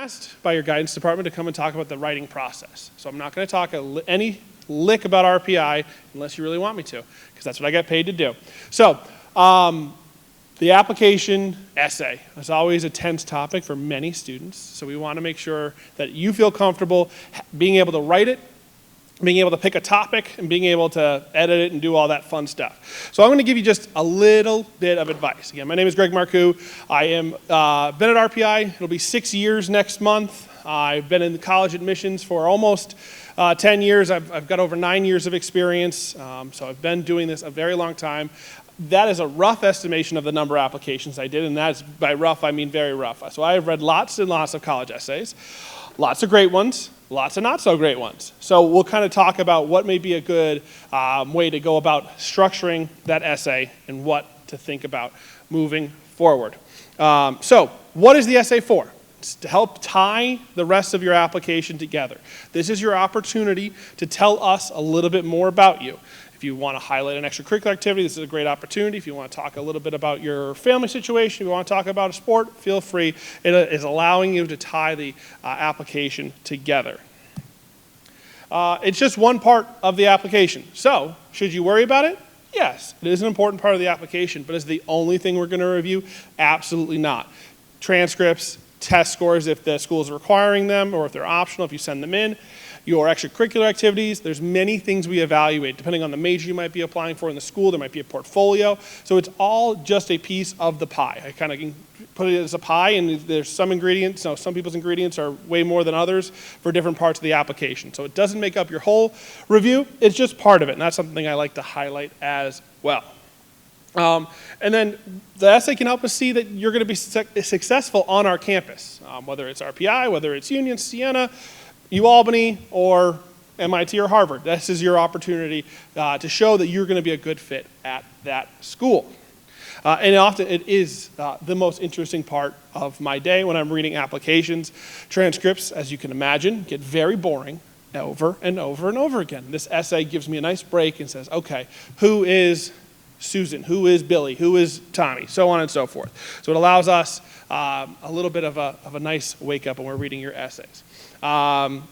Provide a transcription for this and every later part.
asked by your guidance department to come and talk about the writing process. So I'm not going to talk any lick about RPI unless you really want me to, because that's what I get paid to do. So the application essay is always a tense topic for many students. So we want to make sure that you feel comfortable being able to write it, being able to pick a topic, and being able to edit it and do all that fun stuff. So I'm going to give you just a little bit of advice. Again, my name is Greg Marcoux. I am been at RPI. It'll be 6 years next month. I've been in the college admissions for almost 10 years. I've got over 9 years of experience. So I've been doing this a very long time. That is a rough estimation of the number of applications I did, and that's by rough, I mean very rough. So I have read lots and lots of college essays, lots of great ones, lots of not so great ones. So we'll kind of talk about what may be a good way to go about structuring that essay and what to think about moving forward. So what is the essay for? It's to help tie the rest of your application together. This is your opportunity to tell us a little bit more about you. If you want to highlight an extracurricular activity, this is a great opportunity. If you want to talk a little bit about your family situation, if you want to talk about a sport, feel free. It is allowing you to tie the application together. It's just one part of the application. So, should you worry about it? Yes, it is an important part of the application, but is it the only thing we're going to review? Absolutely not. Transcripts, test scores if the school is requiring them, or if they're optional, if you send them in. Your extracurricular activities, there's many things we evaluate. Depending on the major you might be applying for in the school, there might be a portfolio. So it's all just a piece of the pie. I kind of put it as a pie, and there's some ingredients, some people's ingredients are way more than others for different parts of the application. So it doesn't make up your whole review, it's just part of it, and that's something I like to highlight as well. And then the essay can help us see that you're going to be successful on our campus, whether it's RPI, whether it's Union, Siena, UAlbany, or MIT or Harvard. This is your opportunity to show that you're going to be a good fit at that school. And often it is the most interesting part of my day when I'm reading applications. Transcripts, as you can imagine, get very boring over and over and over again. This essay gives me a nice break and says, okay, who is Susan, who is Billy, who is Tommy, so on and so forth. So it allows us a little bit of a nice wake up when we're reading your essays. When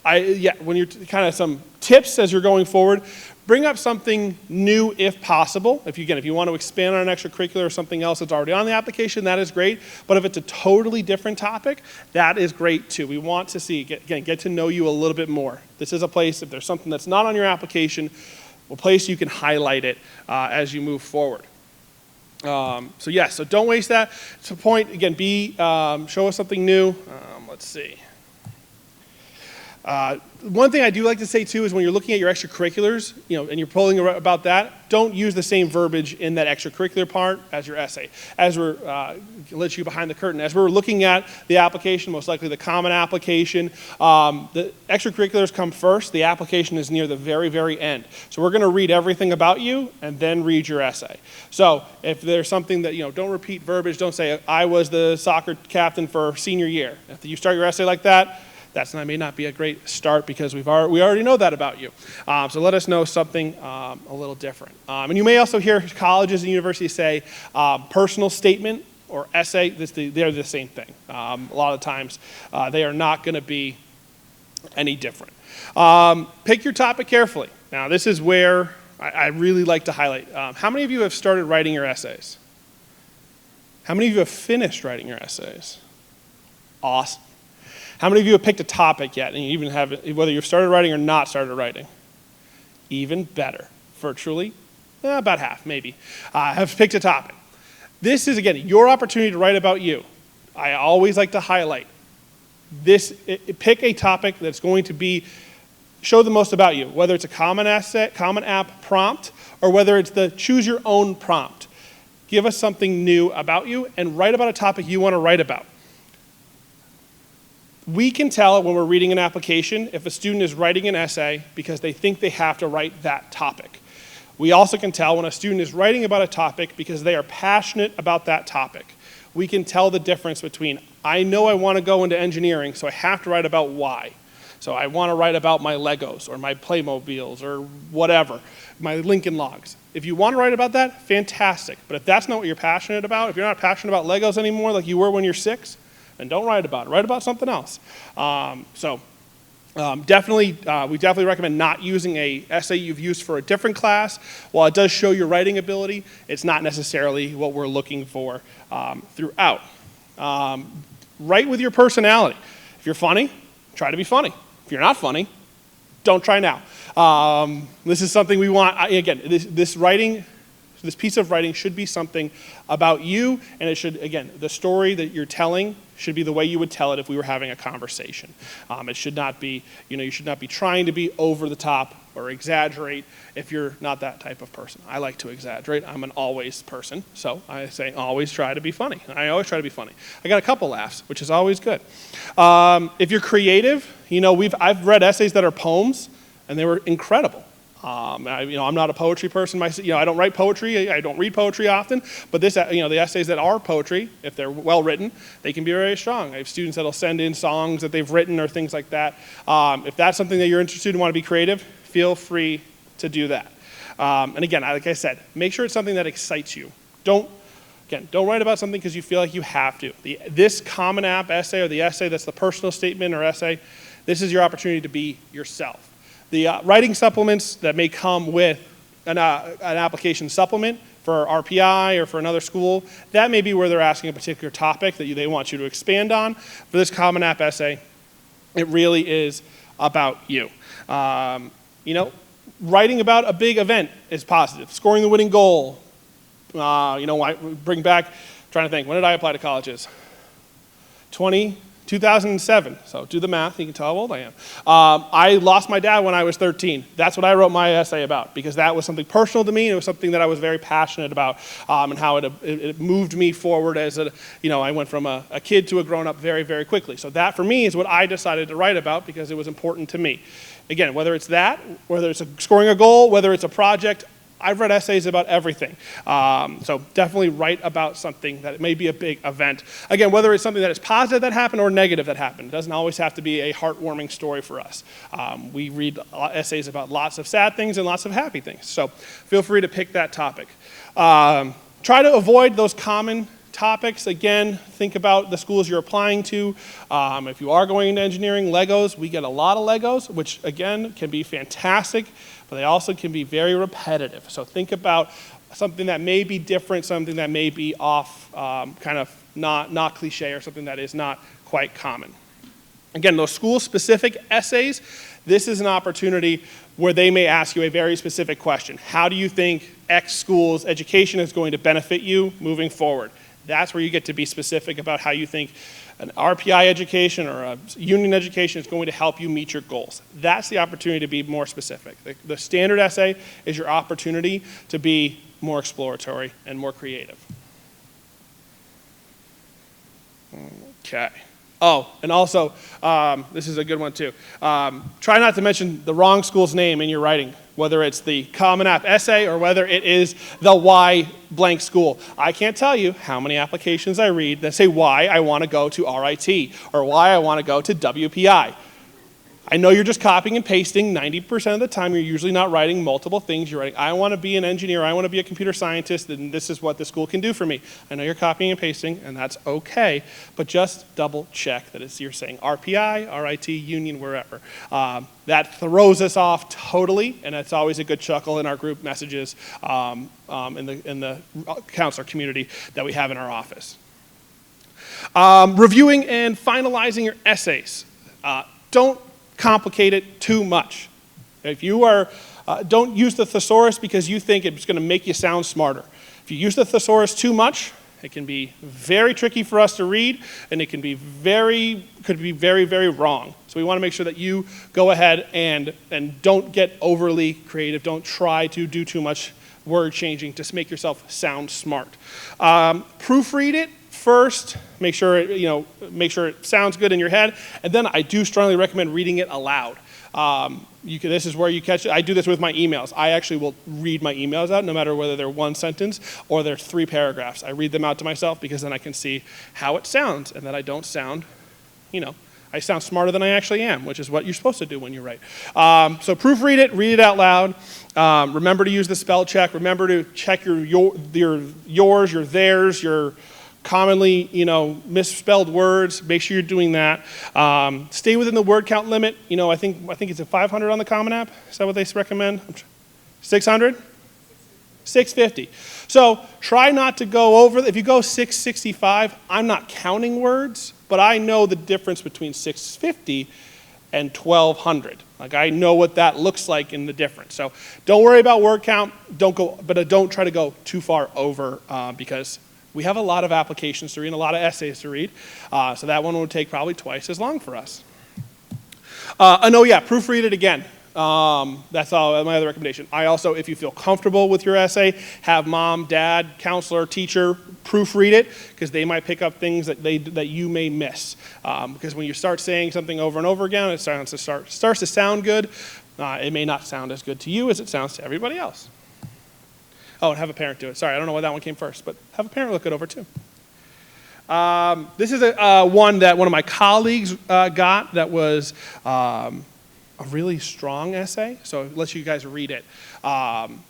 you're kind of some tips as you're going forward, bring up something new if possible. If you want to expand on an extracurricular or something else that's already on the application, that is great. But if it's a totally different topic, that is great too. We want to get to know you a little bit more. This is a place, if there's something that's not on your application, a place you can highlight it as you move forward. So don't waste that. To point, again, show us something new. Let's see. One thing I do like to say too is when you're looking at your extracurriculars, and you're polling about that, don't use the same verbiage in that extracurricular part as your essay. As we're, let you behind the curtain, as we're looking at the application, most likely the common application, the extracurriculars come first, the application is near the very, very end. So we're going to read everything about you and then read your essay. So if there's something that, don't repeat verbiage, don't say, I was the soccer captain for senior year. If you start your essay like that, that may not be a great start because we already know that about you. So let us know something a little different. And you may also hear colleges and universities say personal statement or essay. They're the same thing. A lot of times they are not going to be any different. Pick your topic carefully. Now this is where I really like to highlight. How many of you have started writing your essays? How many of you have finished writing your essays? Awesome. How many of you have picked a topic yet, and you even have, whether you've started writing or not started writing? Even better. Virtually, about half, maybe, have picked a topic. This is, again, your opportunity to write about you. I always like to highlight this. Pick a topic that's going to show the most about you, whether it's a common app prompt, or whether it's the choose your own prompt. Give us something new about you, and write about a topic you want to write about. We can tell when we're reading an application if a student is writing an essay because they think they have to write that topic. We also can tell when a student is writing about a topic because they are passionate about that topic. We can tell the difference between, I know I want to go into engineering, so I have to write about why. So I want to write about my Legos or my Playmobiles or whatever, my Lincoln Logs. If you want to write about that, fantastic. But if that's not what you're passionate about, if you're not passionate about Legos anymore like you were when you're 6, And don't write about it. Write about something else. We definitely recommend not using a essay you've used for a different class. While it does show your writing ability, it's not necessarily what we're looking for throughout. Write with your personality. If you're funny, try to be funny. If you're not funny, don't try now. This is something we want. Again, this piece of writing should be something about you, and it should, again, the story that you're telling should be the way you would tell it if we were having a conversation. It should not be, you should not be trying to be over the top or exaggerate if you're not that type of person. I like to exaggerate. I'm an always person, so I say always try to be funny. I always try to be funny. I got a couple laughs, which is always good. If you're creative, I've read essays that are poems, and they were incredible. I'm not a poetry person myself. I don't write poetry. I don't read poetry often. But the essays that are poetry, if they're well written, they can be very strong. I have students that'll send in songs that they've written or things like that. If that's something that you're interested in and want to be creative, feel free to do that. And again, like I said, make sure it's something that excites you. Don't write about something because you feel like you have to. This Common App essay or the essay that's the personal statement or essay, this is your opportunity to be yourself. The writing supplements that may come with an application supplement for RPI or for another school, that may be where they're asking a particular topic that they want you to expand on. For this Common App essay, it really is about you. Writing about a big event is positive. Scoring the winning goal. Bring back, trying to think, when did I apply to colleges? 2007, so do the math, you can tell how old I am. I lost my dad when I was 13. That's what I wrote my essay about, because that was something personal to me, and it was something that I was very passionate about, and how it moved me forward as I went from a kid to a grown-up very, very quickly. So that, for me, is what I decided to write about, because it was important to me. Again, whether it's that, whether it's scoring a goal, whether it's a project, I've read essays about everything. So definitely write about something that may be a big event. Again, whether it's something that is positive that happened or negative that happened. It doesn't always have to be a heartwarming story for us. We read essays about lots of sad things and lots of happy things. So feel free to pick that topic. Try to avoid those common topics. Again, think about the schools you're applying to. If you are going into engineering, Legos, we get a lot of Legos, which again can be fantastic, but they also can be very repetitive. So think about something that may be different, something that may be off, kind of not cliche, or something that is not quite common. Again, those school-specific essays, this is an opportunity where they may ask you a very specific question. How do you think X school's education is going to benefit you moving forward? That's where you get to be specific about how you think an RPI education or a union education is going to help you meet your goals. That's the opportunity to be more specific. The standard essay is your opportunity to be more exploratory and more creative. Okay. Oh, and also, this is a good one too. Try not to mention the wrong school's name in your writing, whether it's the Common App essay or whether it is the Y blank school. I can't tell you how many applications I read that say why I want to go to RIT or why I want to go to WPI. I know you're just copying and pasting. 90% of the time, you're usually not writing multiple things. You're writing, I want to be an engineer, I want to be a computer scientist, and this is what the school can do for me. I know you're copying and pasting, and that's okay, but just double check that you're saying RPI, RIT, union, wherever. That throws us off totally, and it's always a good chuckle in our group messages in the counselor community that we have in our office. Reviewing and finalizing your essays. Don't complicate it too much. If you are, don't use the thesaurus because you think it's going to make you sound smarter. If you use the thesaurus too much, it can be very tricky for us to read, and it can be could be very, very wrong. So we want to make sure that you go ahead and don't get overly creative. Don't try to do too much word changing to make yourself sound smart. Proofread it first, make sure it sounds good in your head, and then I do strongly recommend reading it aloud. This is where you catch it. I do this with my emails. I actually will read my emails out, no matter whether they're one sentence or they're 3 paragraphs. I read them out to myself because then I can see how it sounds, and that I don't sound, I sound smarter than I actually am, which is what you're supposed to do when you write. So proofread it, read it out loud. Remember to use the spell check. Remember to check your yours, your theirs, your commonly, misspelled words. Make sure you're doing that. Stay within the word count limit. I think it's a 500 on the Common App. Is that what they recommend? 600? 650. So try not to go over. If you go 665, I'm not counting words, but I know the difference between 650 and 1200. Like I know what that looks like in the difference. So don't worry about word count. Don't try to go too far over because we have a lot of applications to read and a lot of essays to read. So that one will take probably twice as long for us. Proofread it again. That's all my other recommendation. I also, if you feel comfortable with your essay, have mom, dad, counselor, teacher proofread it because they might pick up things that you may miss. Because when you start saying something over and over again, it starts to sound good. It may not sound as good to you as it sounds to everybody else. Oh, and have a parent do it. Sorry, I don't know why that one came first, but have a parent look it over too. This is one that one of my colleagues got that was a really strong essay, so I'll let you guys read it. I'm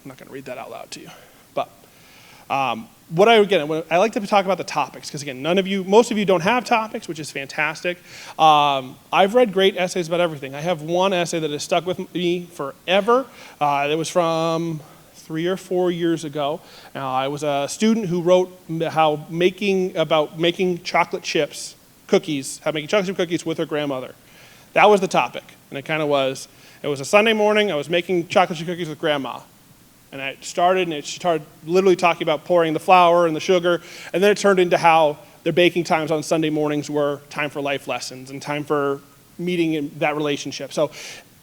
not going to read that out loud to you, but I like to talk about the topics because again, most of you don't have topics, which is fantastic. I've read great essays about everything. I have one essay that has stuck with me forever. It was from 3 or 4 years ago. I was a student who wrote about making chocolate chip cookies with her grandmother. That was the topic, and it was a Sunday morning, I was making chocolate chip cookies with grandma. And she started literally talking about pouring the flour and the sugar, and then it turned into how their baking times on Sunday mornings were time for life lessons and time for meeting in that relationship. So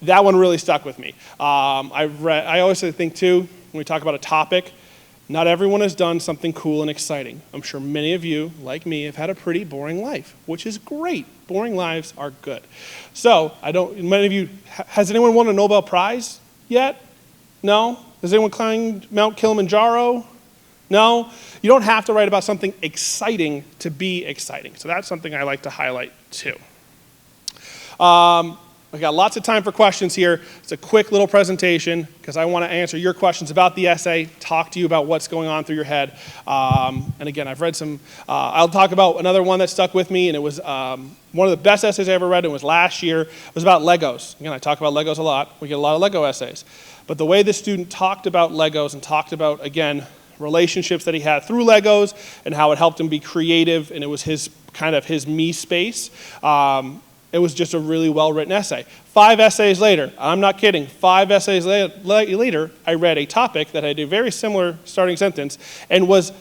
that one really stuck with me. I always think too, when we talk about a topic, not everyone has done something cool and exciting. I'm sure many of you, like me, have had a pretty boring life, which is great. Boring lives are good. So, many of you, has anyone won a Nobel Prize yet? No? Has anyone climbed Mount Kilimanjaro? No? You don't have to write about something exciting to be exciting. So that's something I like to highlight too. We've got lots of time for questions here. It's a quick little presentation because I want to answer your questions about the essay, talk to you about what's going on through your head. And again, I've read some, I'll talk about another one that stuck with me, and it was one of the best essays I ever read. It was last year. It was about Legos. Again, I talk about Legos a lot. We get a lot of Lego essays. But the way the student talked about Legos and talked about, again, relationships that he had through Legos and how it helped him be creative, and it was his me space. It was just a really well-written essay. 5 essays later, I'm not kidding, 5 essays later, I read a topic that had a very similar starting sentence and was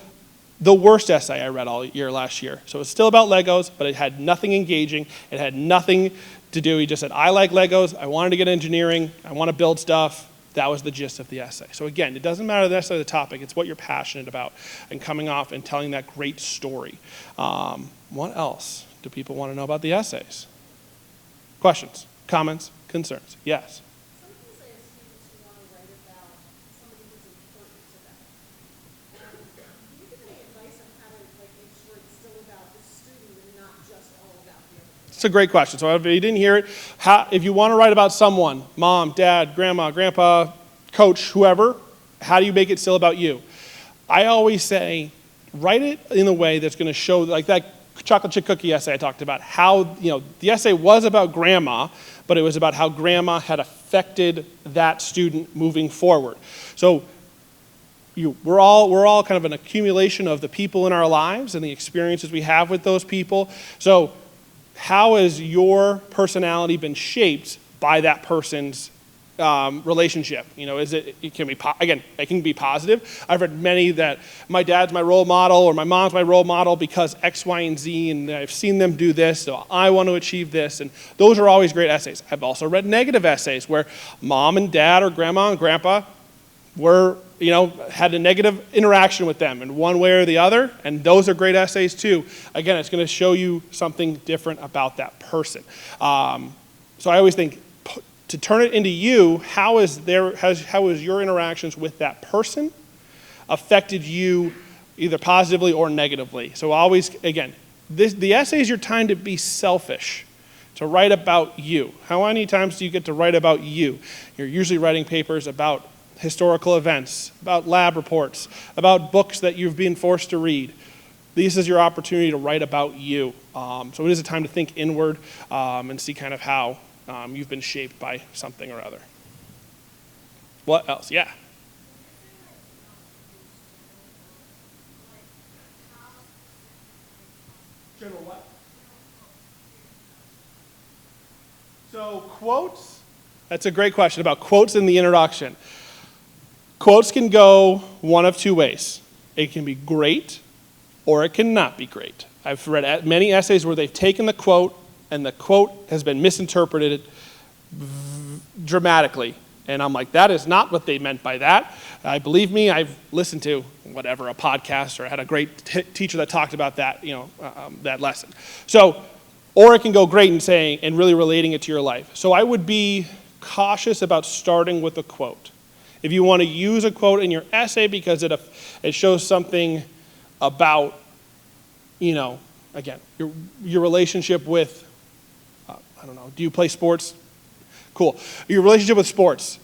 the worst essay I read all year last year. So it was still about Legos, but it had nothing engaging. It had nothing to do. He just said, I like Legos, I wanted to get engineering, I want to build stuff. That was the gist of the essay. So again, it doesn't matter necessarily the topic, it's what you're passionate about and coming off and telling that great story. What else do people want to know about the essays? Questions, comments, concerns? Yes? Sometimes I have students who want to write about somebody who's important to them. And do you give any advice on how to make sure it's still about the student and not just all about the other person? It's a great question. So if you didn't hear it, if you want to write about someone, mom, dad, grandma, grandpa, coach, whoever, how do you make it still about you? I always say, write it in a way that's going to show, like that chocolate chip cookie essay I talked about, how, the essay was about grandma, but it was about how grandma had affected that student moving forward. So we're all kind of an accumulation of the people in our lives and the experiences we have with those people. So how has your personality been shaped by that person's relationship? It can be positive. I've read many that my dad's my role model or my mom's my role model because X, Y, and Z, and I've seen them do this, so I want to achieve this, and those are always great essays. I've also read negative essays where mom and dad or grandma and grandpa had a negative interaction with them in one way or the other, and those are great essays too. Again, it's going to show you something different about that person. So I always think, to turn it into you, how has your interactions with that person affected you either positively or negatively? So always, again, the essay is your time to be selfish, to write about you. How many times do you get to write about you? You're usually writing papers about historical events, about lab reports, about books that you've been forced to read. This is your opportunity to write about you. So it is a time to think inward and see kind of how you've been shaped by something or other. What else? Yeah. General what? So quotes, that's a great question about quotes in the introduction. Quotes can go one of two ways. It can be great or it cannot be great. I've read many essays where they've taken the quote and the quote has been misinterpreted dramatically. And I'm like, that is not what they meant by that. Believe me, I've listened to whatever, a podcast, or I had a great teacher that talked about that, that lesson. So, or it can go great in saying and really relating it to your life. So I would be cautious about starting with a quote. If you want to use a quote in your essay because it shows something about, again, your relationship with, I don't know, do you play sports? Cool. Your relationship with sports.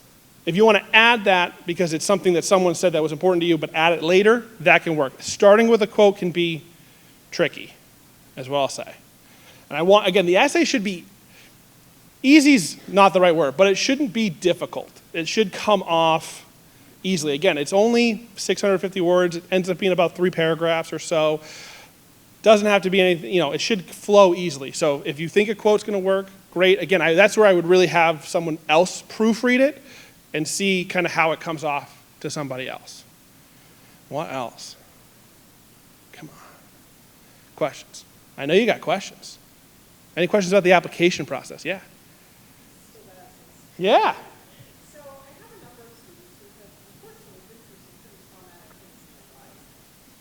If you want to add that because it's something that someone said that was important to you, but add it later, that can work. Starting with a quote can be tricky, as well, I'll say. And the essay should be, easy's not the right word, but it shouldn't be difficult. It should come off easily. Again, it's only 650 words. It ends up being about 3 paragraphs or so. Doesn't have to be anything, it should flow easily. So if you think a quote's going to work, great. Again, that's where I would really have someone else proofread it and see kind of how it comes off to somebody else. What else? Come on. Questions. I know you got questions. Any questions about the application process? Yeah. Yeah. So I have a number of students who have unfortunately been through some pretty traumatic things in their lives.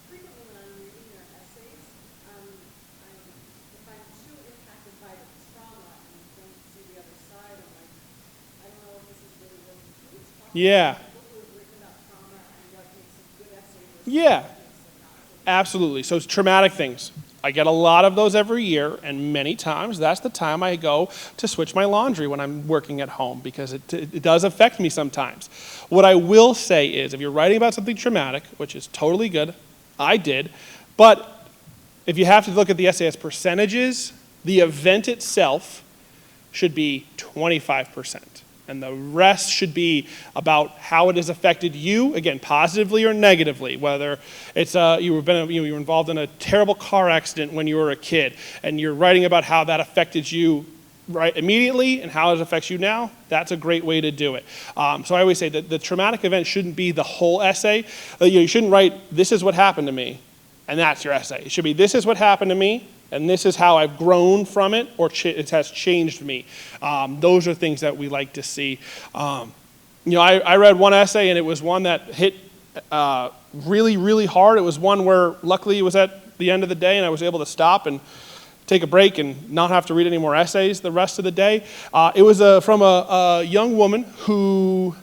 Frequently when I'm reading their essays, if I'm too impacted by the trauma and don't see the other side, I'm like, I don't know if this is really working through. Yeah. People who have written about trauma and what makes a good essay versus Yeah. what makes it not. Absolutely. So it's traumatic things. I get a lot of those every year, and many times that's the time I go to switch my laundry when I'm working at home because it does affect me sometimes. What I will say is if you're writing about something traumatic, which is totally good, I did, but if you have to look at the essay as percentages, the event itself should be 25%. And the rest should be about how it has affected you, again, positively or negatively, whether it's you were involved in a terrible car accident when you were a kid, and you're writing about how that affected you right immediately and how it affects you now. That's a great way to do it. So I always say that the traumatic event shouldn't be the whole essay. You shouldn't write, this is what happened to me, and that's your essay. It should be, this is what happened to me, and this is how I've grown from it, or it has changed me. Those are things that we like to see. I read one essay, and it was one that hit really, really hard. It was one where, luckily, it was at the end of the day, and I was able to stop and take a break and not have to read any more essays the rest of the day. It was from a young woman who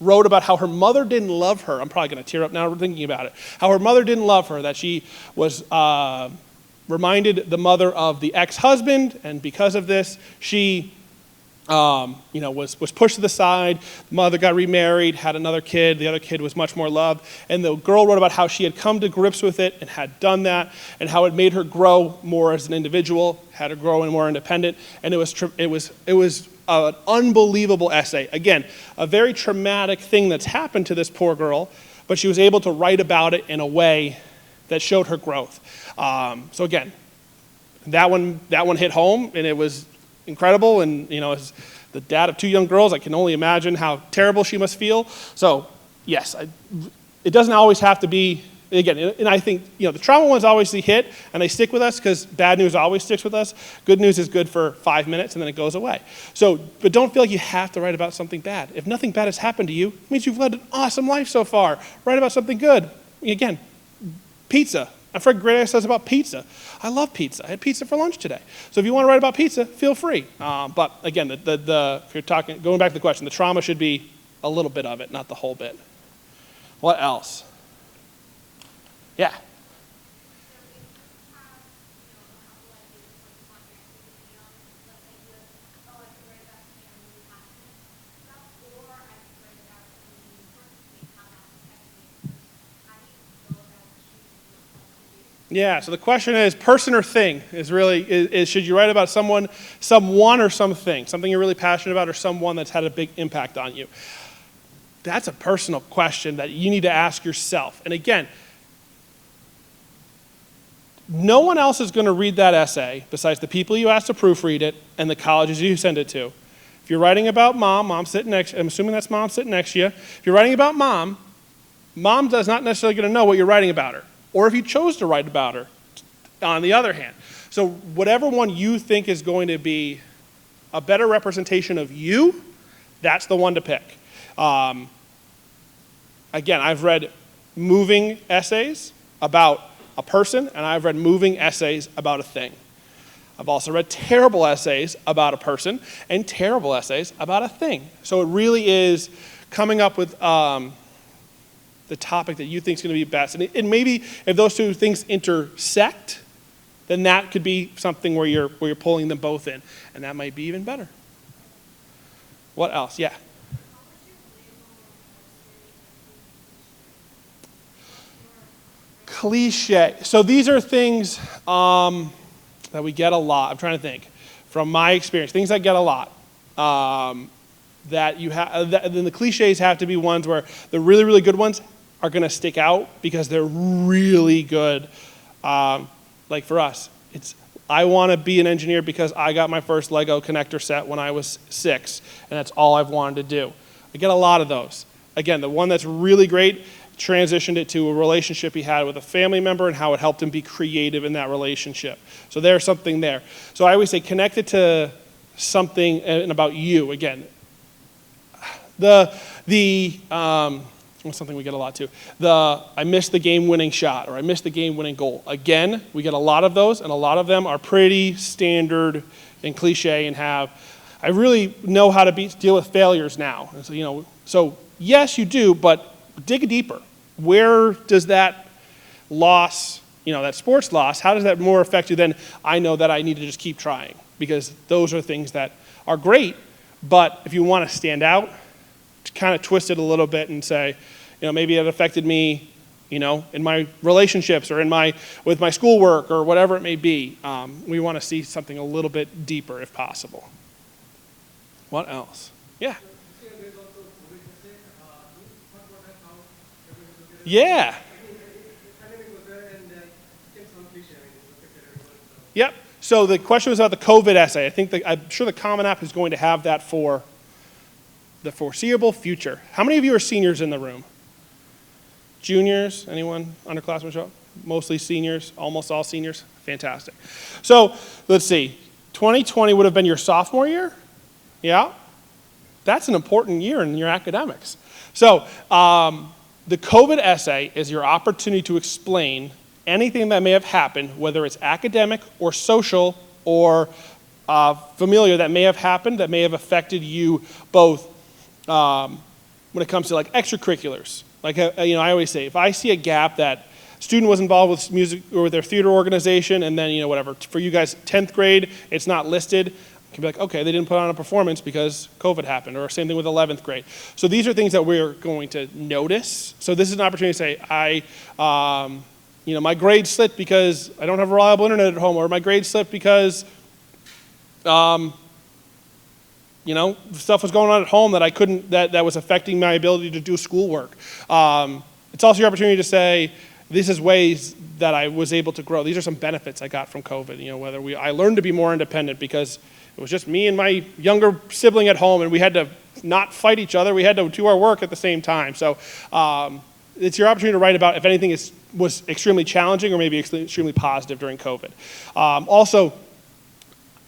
wrote about how her mother didn't love her. I'm probably going to tear up now thinking about it. How her mother didn't love her, that she was reminded the mother of the ex-husband, and because of this, she was pushed to the side. The mother got remarried, had another kid. The other kid was much more loved. And the girl wrote about how she had come to grips with it and had done that, and how it made her grow more as an individual, had her grow more independent. And it was an unbelievable essay. Again, a very traumatic thing that's happened to this poor girl, but she was able to write about it in a way that showed her growth. So again, that one hit home, and it was incredible. And as the dad of 2 young girls, I can only imagine how terrible she must feel. So yes, it doesn't always have to be. Again, and I think the trauma ones obviously hit, and they stick with us because bad news always sticks with us. Good news is good for 5 minutes, and then it goes away. So, but don't feel like you have to write about something bad. If nothing bad has happened to you, it means you've led an awesome life so far. Write about something good. Again, pizza. I've heard great essays about pizza. I love pizza. I had pizza for lunch today. So if you want to write about pizza, feel free. But again, if you're going back to the question, the trauma should be a little bit of it, not the whole bit. What else? Yeah. Yeah, so the question is, person or thing is really, should you write about someone or something you're really passionate about, or someone that's had a big impact on you? That's a personal question that you need to ask yourself. And again, no one else is going to read that essay besides the people you asked to proofread it and the colleges you send it to. If you're writing about mom sitting next, I'm assuming that's mom sitting next to you. If you're writing about mom does not necessarily going to know what you're writing about her, or if you chose to write about her, on the other hand. So whatever one you think is going to be a better representation of you, that's the one to pick. Again, I've read moving essays about a person, and I've read moving essays about a thing. I've also read terrible essays about a person and terrible essays about a thing. So it really is coming up with the topic that you think is going to be best. And maybe if those two things intersect, then that could be something where you're pulling them both in, and that might be even better. What else? Yeah. Cliche. So these are things that we get a lot. I'm trying to think from my experience. Things I get a lot. That you have. Then the cliches have to be ones where the really, really good ones are going to stick out because they're really good. Like for us, it's I want to be an engineer because I got my first Lego connector set when I was 6, and that's all I've wanted to do. I get a lot of those. Again, the one that's really great transitioned it to a relationship he had with a family member and how it helped him be creative in that relationship. So there's something there. So I always say connect it to something and about you. Again, what's something we get a lot too? I missed the game-winning shot, or I missed the game-winning goal. Again, we get a lot of those, and a lot of them are pretty standard and cliche and I really know how to deal with failures now. And so yes, you do, but dig deeper. Where does that loss, that sports loss, how does that more affect you than I know that I need to just keep trying? Because those are things that are great, but if you want to stand out, kind of twist it a little bit and say, maybe it affected me, in my relationships or with my schoolwork or whatever it may be. We want to see something a little bit deeper if possible. What else? Yeah. Yeah. Yep. So the question was about the COVID essay. I'm sure the Common App is going to have that for the foreseeable future. How many of you are seniors in the room? Juniors? Anyone? Underclassmen show up? Mostly seniors? Almost all seniors? Fantastic. So let's see. 2020 would have been your sophomore year? Yeah? That's an important year in your academics. So the COVID essay is your opportunity to explain anything that may have happened, whether it's academic or social or familiar that may have happened, that may have affected you both when it comes to like extracurriculars. Like, I always say, if I see a gap that student was involved with music or with their theater organization, and then, whatever, for you guys, 10th grade, it's not listed, you can be like, okay, they didn't put on a performance because COVID happened, or same thing with 11th grade. So these are things that we're going to notice. So this is an opportunity to say, my grade slipped because I don't have reliable internet at home, or my grade slipped because stuff was going on at home that I couldn't, that was affecting my ability to do schoolwork. It's also your opportunity to say, this is ways that I was able to grow. These are some benefits I got from COVID. I learned to be more independent because it was just me and my younger sibling at home, and we had to not fight each other. We had to do our work at the same time. So it's your opportunity to write about if anything was extremely challenging or maybe extremely positive during COVID. Also,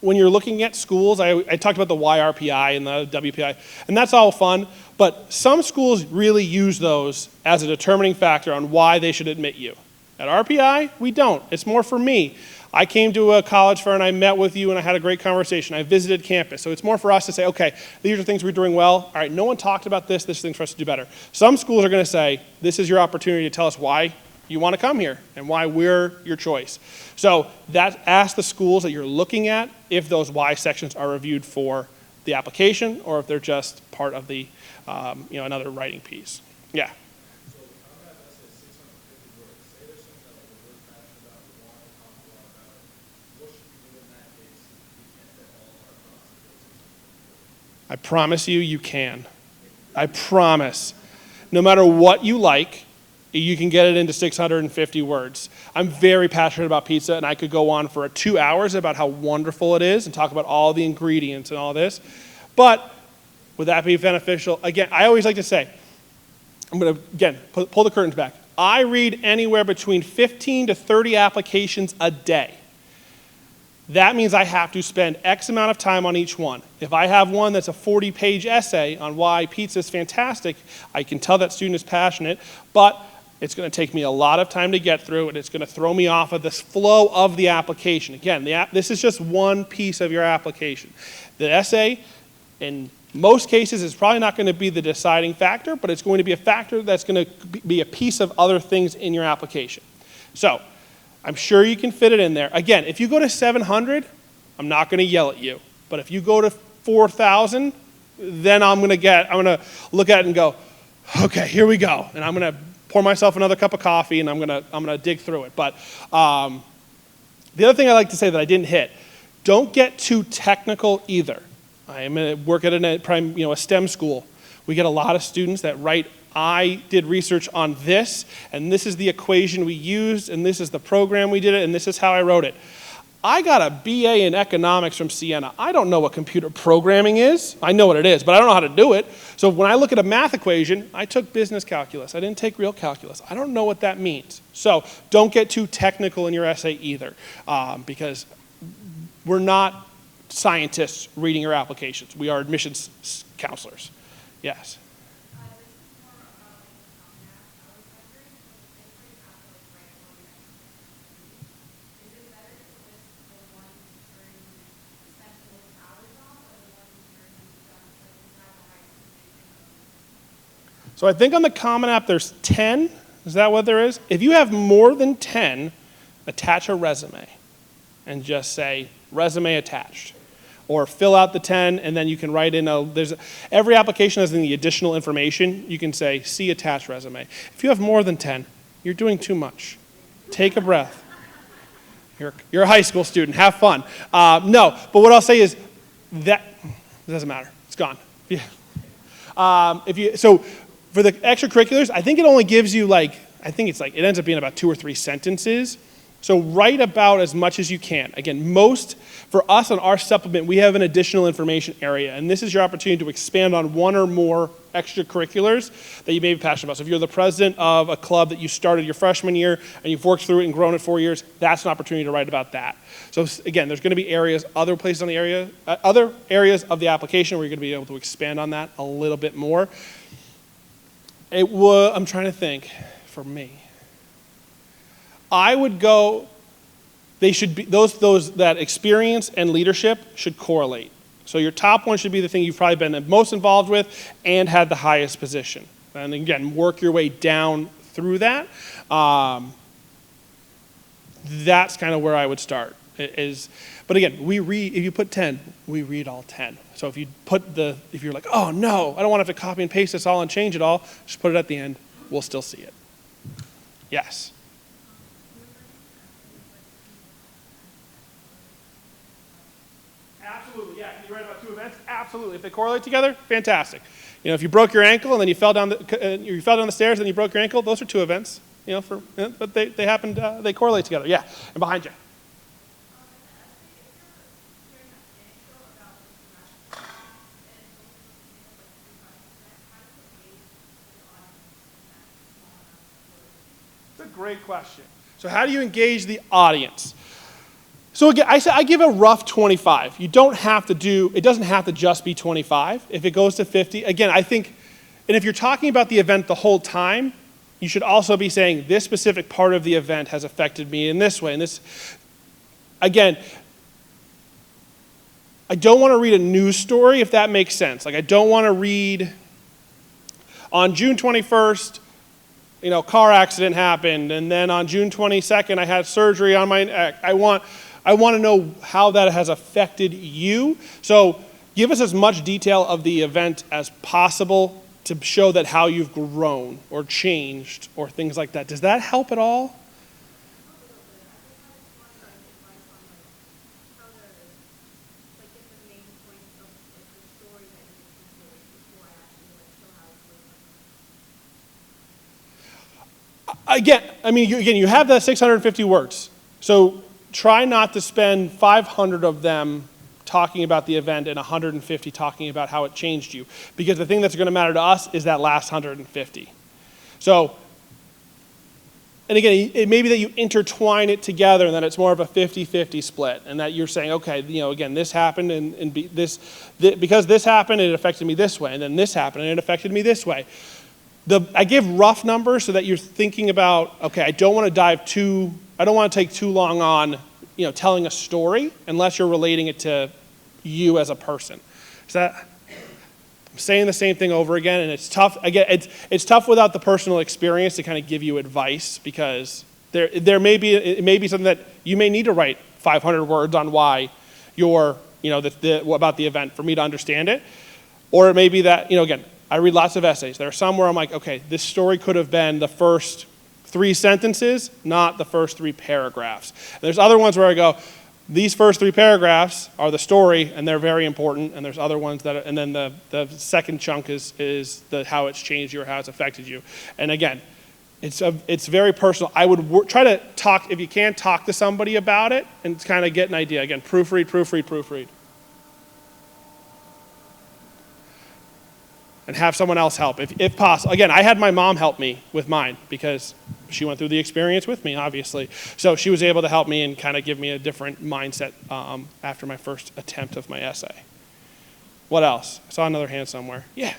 when you're looking at schools, I talked about the YRPI and the WPI, and that's all fun, but some schools really use those as a determining factor on why they should admit you. At RPI, we don't. It's more for me. I came to a college fair and I met with you and I had a great conversation. I visited campus. So it's more for us to say, okay, these are things we're doing well. All right, no one talked about this is things for us to do better. Some schools are going to say, this is your opportunity to tell us why you want to come here and why we're your choice. So ask the schools that you're looking at if those why sections are reviewed for the application or if they're just part of the, another writing piece. Yeah. I promise you, you can. I promise. No matter what you like, you can get it into 650 words. I'm very passionate about pizza, and I could go on for 2 hours about how wonderful it is and talk about all the ingredients and all this. But would that be beneficial? Again, I always like to say, I'm going to, again, pull the curtains back. I read anywhere between 15 to 30 applications a day. That means I have to spend X amount of time on each one. If I have one that's a 40-page essay on why pizza is fantastic, I can tell that student is passionate, but it's going to take me a lot of time to get through, and it's going to throw me off of this flow of the application. Again, this is just one piece of your application. The essay, in most cases, is probably not going to be the deciding factor, but it's going to be a factor that's going to be a piece of other things in your application. So, I'm sure you can fit it in there. Again, if you go to 700, I'm not going to yell at you. But if you go to 4,000, then I'm going to look at it and go, okay, here we go. And I'm going to pour myself another cup of coffee, and I'm going to dig through it. But the other thing I like to say that I didn't hit, don't get too technical either. I work at a STEM school. We get a lot of students that write, I did research on this, and this is the equation we used, and this is the program we did it, and this is how I wrote it. I got a BA in economics from Siena. I don't know what computer programming is. I know what it is, but I don't know how to do it. So when I look at a math equation, I took business calculus. I didn't take real calculus. I don't know what that means. So don't get too technical in your essay either, because we're not scientists reading your applications. We are admissions counselors. Yes. So I think on the Common App there's 10. Is that what there is? If you have more than 10, attach a resume and just say resume attached. Or fill out the 10 and then you can write in every application has the additional information. You can say see attached resume. If you have more than 10, you're doing too much. Take a breath. You're a high school student. Have fun. No, but what I'll say is that it doesn't matter. It's gone. Yeah. So for the extracurriculars, I think it only gives you it ends up being about 2 or 3 sentences. So write about as much as you can. Again, for us on our supplement, we have an additional information area, and this is your opportunity to expand on one or more extracurriculars that you may be passionate about. So if you're the president of a club that you started your freshman year and you've worked through it and grown it 4 years, that's an opportunity to write about that. So again, there's going to be other areas of the application where you're going to be able to expand on that a little bit more. I'm trying to think, for me. I would go, they should be, those that experience and leadership should correlate. So your top one should be the thing you've probably been the most involved with and had the highest position. And again, work your way down through that. That's kind of where I would start. But again, if you put 10, we read all 10. So if you're like, oh no, I don't want to have to copy and paste this all and change it all, just put it at the end. We'll still see it. Yes. Absolutely, yeah. Can you write about 2 events? Absolutely. If they correlate together, fantastic. If you broke your ankle and then you fell down the stairs and you broke your ankle, those are 2 events. But they happened. They correlate together. Yeah. And behind you. That's a great question. So how do you engage the audience? So again, I give a rough 25. It doesn't have to just be 25. If it goes to 50, again, I think, and if you're talking about the event the whole time, you should also be saying this specific part of the event has affected me in this way. And this, again, I don't want to read a news story if that makes sense. I don't want to read on June 21st, car accident happened, and then on June 22nd, I had surgery on my neck. I want to know how that has affected you. So give us as much detail of the event as possible to show that how you've grown or changed or things like that. Does that help at all? Again, I mean, you have that 650 words. So try not to spend 500 of them talking about the event and 150 talking about how it changed you. Because the thing that's going to matter to us is that last 150. So, and again, it may be that you intertwine it together and that it's more of a 50-50 split. And that you're saying, okay, again, this happened because this happened, it affected me this way. And then this happened and it affected me this way. I give rough numbers so that you're thinking about, okay, I don't want to take too long on, telling a story unless you're relating it to you as a person. I'm saying the same thing over again, and it's tough. Again, it's tough without the personal experience to kind of give you advice, because it may be something that you may need to write 500 words on why you're, about the event for me to understand it. Or it may be that, again, I read lots of essays. There are some where I'm like, okay, this story could have been the first 3 sentences, not the first 3 paragraphs. And there's other ones where I go, these first 3 paragraphs are the story, and they're very important. And there's other ones and then the second chunk is how it's changed you or how it's affected you. And again, it's very personal. I would try to talk, if you can, talk to somebody about it and kind of get an idea. Again, proofread. And have someone else help, if possible. Again, I had my mom help me with mine because she went through the experience with me, obviously. So she was able to help me and kind of give me a different mindset after my first attempt of my essay. What else? I saw another hand somewhere. Yeah.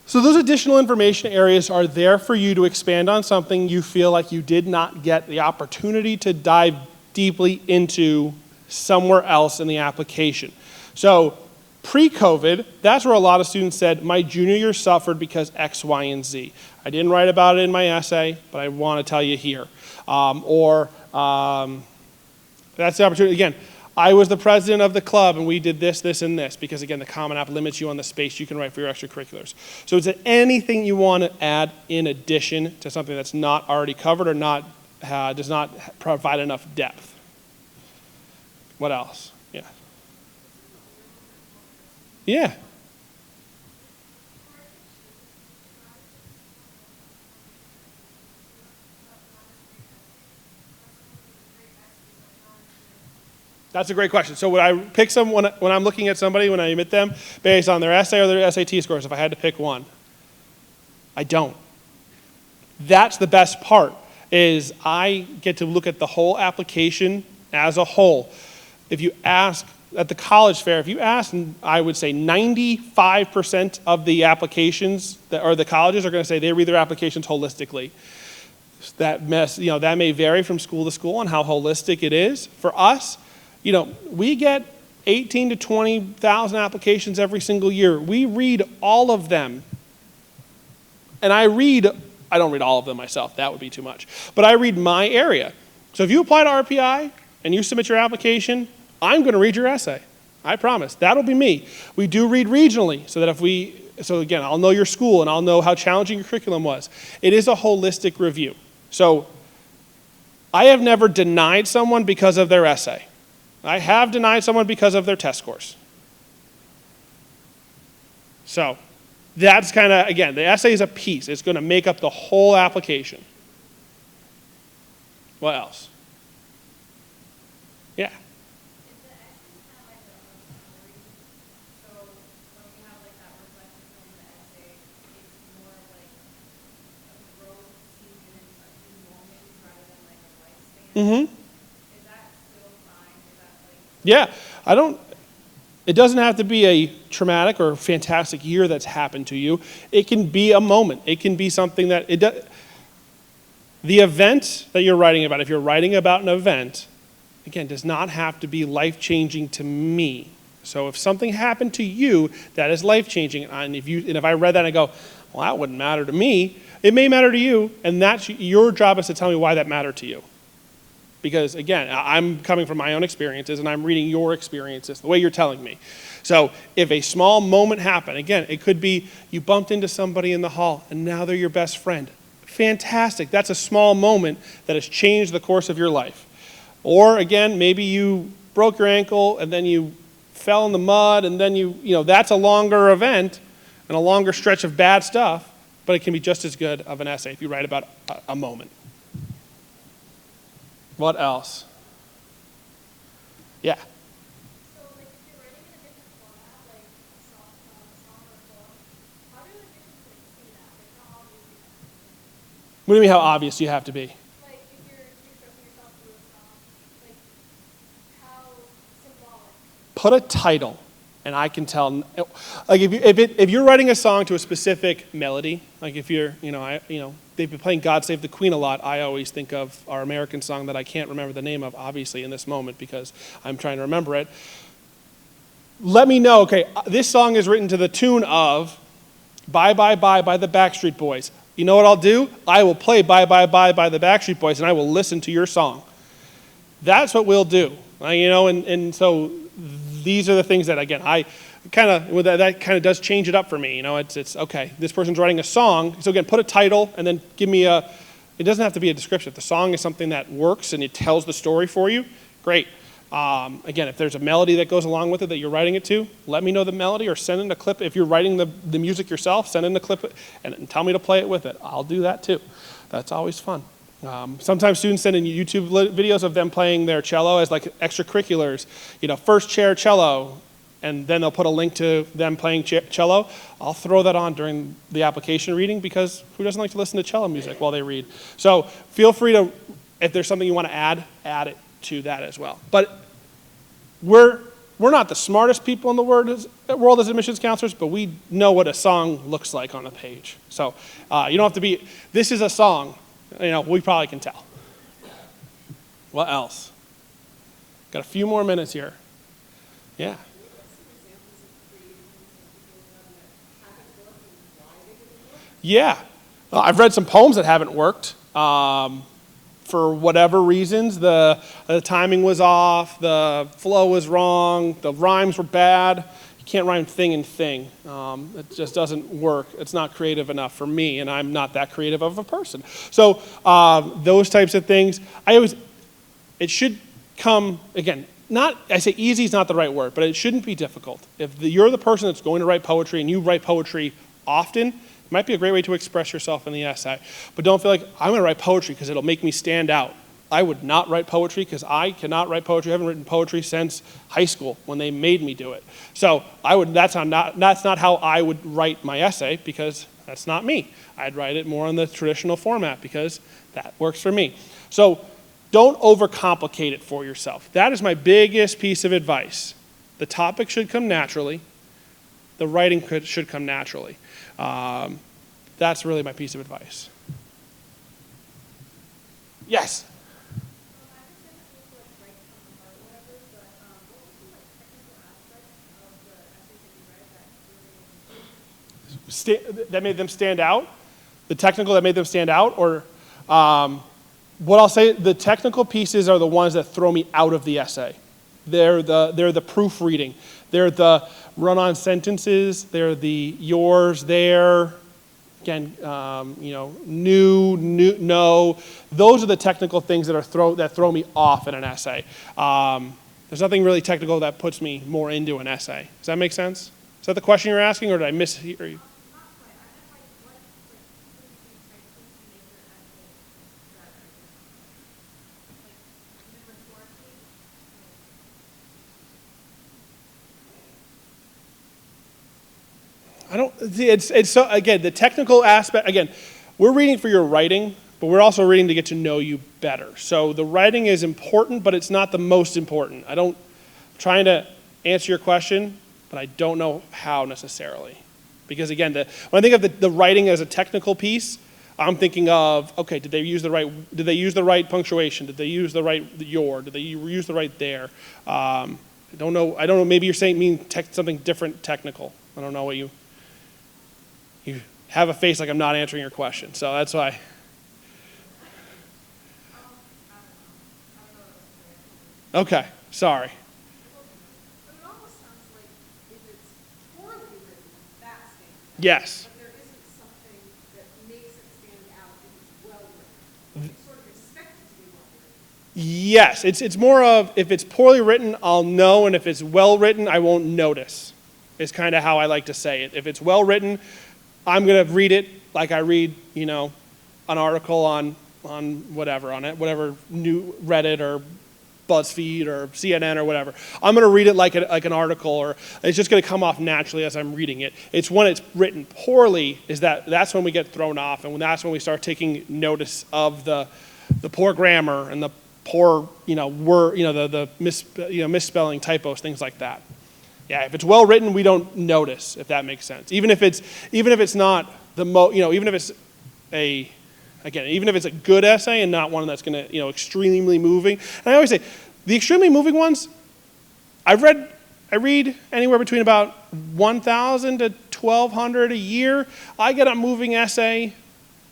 So those additional information areas are there for you to expand on something you feel like you did not get the opportunity to dive deeply into somewhere else in the application. So pre-COVID, that's where a lot of students said, my junior year suffered because X, Y, and Z. I didn't write about it in my essay, but I want to tell you here. That's the opportunity. Again, I was the president of the club and we did this, this, and this, because again, the Common App limits you on the space you can write for your extracurriculars. So is it anything you want to add in addition to something that's not already covered or does not provide enough depth? What else? Yeah. Yeah. That's a great question. So would I pick someone when I'm looking at somebody, when I admit them, based on their essay or their SAT scores, if I had to pick one? I don't. That's the best part, is I get to look at the whole application as a whole. If you ask at the college fair, if you ask, I would say 95% of the applications or the colleges are going to say they read their applications holistically. That may vary from school to school on how holistic it is. For us, we get 18 to 20,000 applications every single year. We read all of them. And I don't read all of them myself, that would be too much. But I read my area. So if you apply to RPI and you submit your application, I'm going to read your essay. I promise. That'll be me. We do read regionally, so that so again, I'll know your school and I'll know how challenging your curriculum was. It is a holistic review. So I have never denied someone because of their essay. I have denied someone because of their test scores. So that's kind of, again, the essay is a piece. It's going to make up the whole application. What else? Yeah. Mm-hmm. Yeah, it doesn't have to be a traumatic or fantastic year that's happened to you. It can be a moment. It can be something that the event that you're writing about, if you're writing about an event, again, does not have to be life-changing to me. So if something happened to you that is life-changing, and if I read that and I go, well, that wouldn't matter to me, it may matter to you, and that's your job is to tell me why that mattered to you. Because again, I'm coming from my own experiences and I'm reading your experiences the way you're telling me. So if a small moment happened, again, it could be you bumped into somebody in the hall and now they're your best friend. Fantastic. That's a small moment that has changed the course of your life. Or again, maybe broke your ankle and then you fell in the mud and then that's a longer event and a longer stretch of bad stuff, but it can be just as good of an essay if you write about a moment. What else? Yeah. So, like, if you're writing in a different format, like a song or a book, how do admissions like see that? Like, how obvious do you have to be? What do you mean how obvious you have to be? Like, if you're expressing yourself through a song, like, how symbolic? Put a title, and I can tell. Like if you're writing a song to a specific melody, like if you're, they've been playing "God Save the Queen" a lot. I always think of our American song that I can't remember the name of, obviously, in this moment because I'm trying to remember it. Let me know. Okay, this song is written to the tune of "Bye Bye Bye" by the Backstreet Boys. You know what I'll do? I will play "Bye Bye Bye" by the Backstreet Boys, and I will listen to your song. That's what we'll do. And so these are the things that, again, that kind of does change it up for me. It's okay, this person's writing a song, so again, put a title and then give me it doesn't have to be a description. If the song is something that works and it tells the story for you, great. Again, if there's a melody that goes along with it that you're writing it to, let me know the melody or send in a clip. If you're writing the music yourself, send in a clip and tell me to play it with it. I'll do that too. That's always fun. Sometimes students send in YouTube videos of them playing their cello as like extracurriculars, first chair cello, and then they'll put a link to them playing cello. I'll throw that on during the application reading because who doesn't like to listen to cello music while they read? So feel free to, if there's something you want to add it to that as well. But we're not the smartest people in the world as admissions counselors, but we know what a song looks like on a page. So you don't have to be, this is a song. We probably can tell. What else? Got a few more minutes here. Yeah. Yeah. I've read some poems that haven't worked. For whatever reasons, the timing was off, the flow was wrong, the rhymes were bad. Can't rhyme thing and thing. It just doesn't work. It's not creative enough for me, and I'm not that creative of a person. So those types of things, it should come, again, I say easy is not the right word, but it shouldn't be difficult. If you're the person that's going to write poetry and you write poetry often, it might be a great way to express yourself in the essay. But don't feel like, I'm going to write poetry because it'll make me stand out. I would not write poetry because I cannot write poetry. I haven't written poetry since high school when they made me do it. So that's not how I would write my essay because that's not me. I'd write it more in the traditional format because that works for me. So don't overcomplicate it for yourself. That is my biggest piece of advice. The topic should come naturally. The writing should come naturally. That's really my piece of advice. Yes? That made them stand out? The technical that made them stand out? Or what I'll say, the technical pieces are the ones that throw me out of the essay. They're the proofreading. They're the run-on sentences. They're the yours, there. Again, new, no. Those are the technical things that throw me off in an essay. There's nothing really technical that puts me more into an essay. Does that make sense? Is that the question you're asking, or did I mishear you? It's so, again, the technical aspect, again, we're reading for your writing, but we're also reading to get to know you better. So the writing is important, but it's not the most important. I'm trying to answer your question, but I don't know how necessarily. Because again, when I think of the writing as a technical piece, I'm thinking of, okay, did they use the right punctuation? Did they use the right your? Did they use the right there? I don't know, maybe you're saying something different technical. I don't know what you have a face like I'm not answering your question, so that's why. Okay, sorry. But it almost sounds like if it's poorly written, that stands out. Yes. But there isn't something that makes it stand out if it's well written. You sort of expect it to be well written. Yes, it's more of if it's poorly written, I'll know, and if it's well written, I won't notice, is kind of how I like to say it. If it's well written, I'm going to read it like I read, an article on whatever, whatever new Reddit or BuzzFeed or CNN or whatever. I'm going to read it like an article, or it's just going to come off naturally as I'm reading it. It's when it's written poorly that's when we get thrown off, and that's when we start taking notice of the poor grammar and the poor, word, the misspelling, typos, things like that. Yeah, if it's well written, we don't notice, if that makes sense. Even if it's not even if it's even if it's a good essay and not one that's going to, extremely moving. And I always say, the extremely moving ones, I read anywhere between about 1,000 to 1,200 a year. I get a moving essay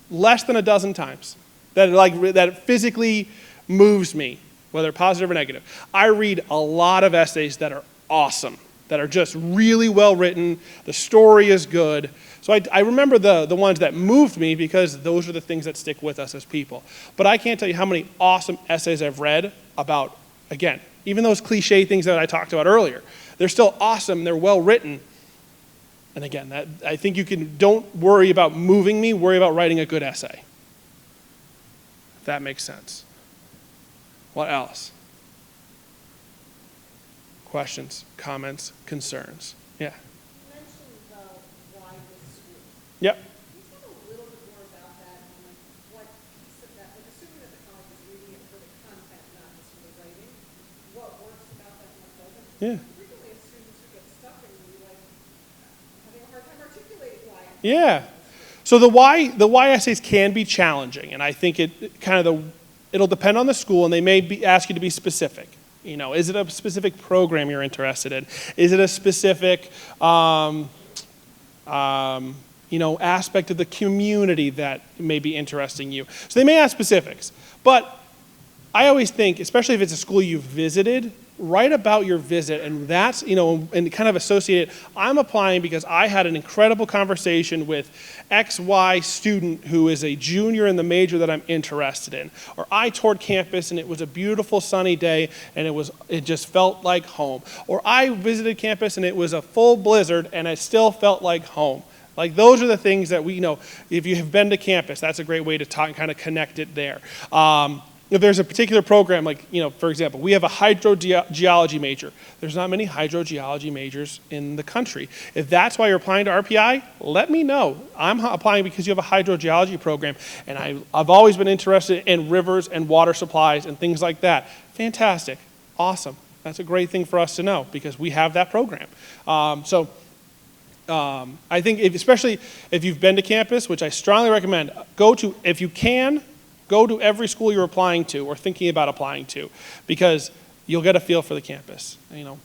less than a dozen times that physically moves me, whether positive or negative. I read a lot of essays that are awesome, that are just really well written. The story is good. So I remember the ones that moved me because those are the things that stick with us as people. But I can't tell you how many awesome essays I've read about, again, even those cliche things that I talked about earlier. They're still awesome. They're well written. And again, I think don't worry about moving me, worry about writing a good essay. If that makes sense. What else? Questions, comments, concerns? Yeah. You mentioned the why this school. Yep. Can you talk a little bit more about that and what piece of that, assuming that the college is reading it for the content, not just for the writing, what works about that and what doesn't? Yeah. Frequently as students who get stuck and you're having a hard time articulating why. Yeah. So the why essays can be challenging, and I think it'll depend on the school, and they may ask you to be specific. Is it a specific program you're interested in? Is it a specific, aspect of the community that may be interesting you? So they may ask specifics. But I always think, especially if it's a school you've visited, write about your visit, and that's, and kind of associate it. I'm applying because I had an incredible conversation with XY student who is a junior in the major that I'm interested in. Or I toured campus and it was a beautiful sunny day and it just felt like home. Or I visited campus and it was a full blizzard and it still felt like home. Like those are the things that if you have been to campus, that's a great way to talk and kind of connect it there. If there's a particular program, for example, we have a hydrogeology major. There's not many hydrogeology majors in the country. If that's why you're applying to RPI, let me know. I'm applying because you have a hydrogeology program, and I've always been interested in rivers and water supplies and things like that. Fantastic. Awesome. That's a great thing for us to know because we have that program. I think especially if you've been to campus, which I strongly recommend, if you can, go to every school you're applying to or thinking about applying to, because you'll get a feel for the campus.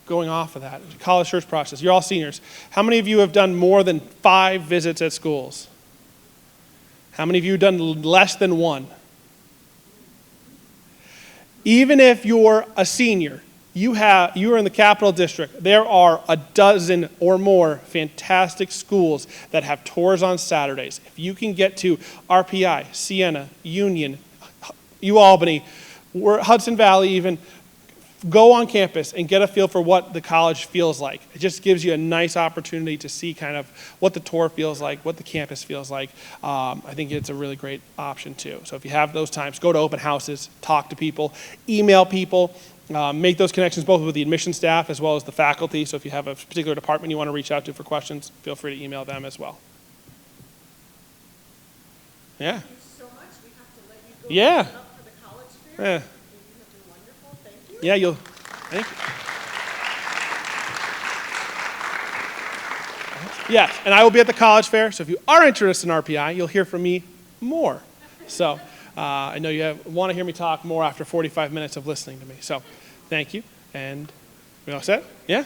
Going off of that, college search process. You're all seniors. How many of you have done more than 5 visits at schools? How many of you have done less than 1? Even if you're a senior, you are in the Capital District. There are a dozen or more fantastic schools that have tours on Saturdays. If you can get to RPI, Siena, Union, UAlbany, Hudson Valley even, go on campus and get a feel for what the college feels like. It just gives you a nice opportunity to see kind of what the tour feels like, what the campus feels like. I think it's a really great option too. So if you have those times, go to open houses, talk to people, email people. Make those connections both with the admission staff as well as the faculty. So if you have a particular department you want to reach out to for questions, feel free to email them as well. Yeah. Thank you so much. We have to let you go Yeah. up for the college fair. Yeah. You have been wonderful. Thank you. Yeah, thank you. Yes, and I will be at the college fair. So if you are interested in RPI, you'll hear from me more. So I know you want to hear me talk more after 45 minutes of listening to me. So thank you. And we all set? Yeah?